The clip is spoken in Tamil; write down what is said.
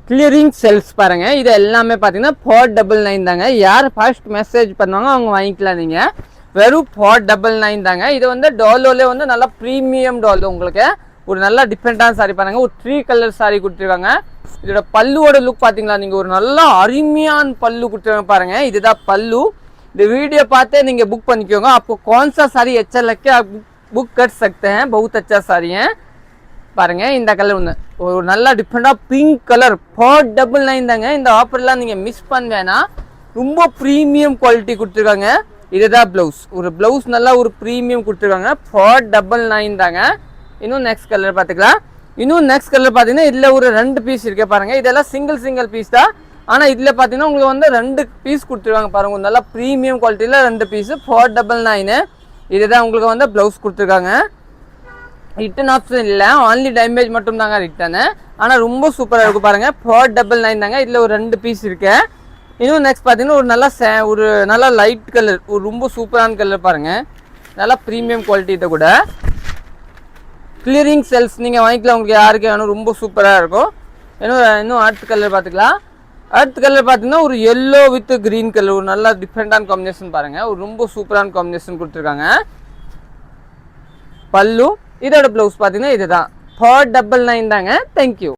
கிளியரிங் செல்ஸ் பாருங்க. இது எல்லாமே பார்த்தீங்கன்னா 499 தாங்க. யார் ஃபர்ஸ்ட் மெசேஜ் பண்ணுவாங்க அவங்க வாங்கிக்கலாம். நீங்கள் வெறும் 499 தாங்க. இது வந்து டாலோலே வந்து நல்லா ப்ரீமியம் டாலோ. உங்களுக்கு ஒரு நல்ல டிஃப்ரெண்டான சாரி பாருங்க. ஒரு 3 கலர் சாரி கொடுத்துருக்காங்க. இதோட பல்லுவோட லுக் பார்த்தீங்களா, நீங்கள் ஒரு நல்ல அருமையான பல்லு கொடுத்துருக்காங்க பாருங்க. இதுதான் பல்லு. இந்த வீடிयो பார்த்து நீங்கள் புக் பண்ணிக்கோங்க. आपको कौन सा साड़ी अच्छा लगता है आप बुक कर सकते हैं. बहुत अच्छा साड़ी है பாருங்க. இந்த கலர் ஒன்று ஒரு நல்ல டிஃப்ரெண்டாக பிங்க் கலர் 499 தாங்க. இந்த ஆஃபர்லாம் நீங்கள் மிஸ் பண்ணுவேன்னா ரொம்ப ப்ரீமியம் குவாலிட்டி கொடுத்துருக்காங்க. இதுதான் ப்ளவுஸ். ஒரு ப்ளவுஸ் நல்லா ஒரு ப்ரீமியம் கொடுத்துருக்காங்க. 499 தாங்க. இன்னும் நெக்ஸ்ட் கலர் பார்த்துக்கலாம். இன்னும் நெக்ஸ்ட் கலர் பார்த்தீங்கன்னா இதில் ஒரு 2 பீஸ் இருக்கே பாருங்கள். இதெல்லாம் சிங்கிள் பீஸ் தான். ஆனால் இதில் பார்த்தீங்கன்னா உங்களுக்கு வந்து 2 பீஸ் கொடுத்துருக்காங்க பாருங்கள். நல்லா ப்ரீமியம் குவாலிட்டியில் 2 பீஸு 499. இதுதான் உங்களுக்கு வந்து ப்ளவுஸ் கொடுத்துருக்காங்க. ரிட்டன் ஆப்ஷன் இல்லை, ஆன்லி டேமேஜ் மட்டும் தாங்க ரிட்டனு. ஆனால் ரொம்ப சூப்பராக இருக்கும் பாருங்கள். 499 தாங்க. இதில் ஒரு 2 பீஸ் இருக்கு. இன்னும் நெக்ஸ்ட் பார்த்தீங்கன்னா ஒரு நல்லா லைட் கலர், ஒரு ரொம்ப சூப்பரான கலர் பாருங்கள். நல்லா ப்ரீமியம் குவாலிட்டி. இதை கூட கிளியரிங் செல்ஸ் நீங்கள் வாங்கிக்கலாம். உங்களுக்கு யாருக்கு வேணும், ரொம்ப சூப்பராக இருக்கும். இன்னும் அடுத்த கலர் பார்த்துக்கலாம். அடுத்த கலர் பார்த்தீங்கன்னா ஒரு எல்லோ வித் கிரீன் கலர், ஒரு நல்ல டிஃப்ரெண்டான காம்பினேஷன் பாருங்கள். ஒரு ரொம்ப சூப்பரான காம்பினேஷன் கொடுத்துருக்காங்க. பல்லு இதோட ப்ளவுஸ் பார்த்தீங்கன்னா இதுதான் 499 தாங்க. தேங்க்யூ.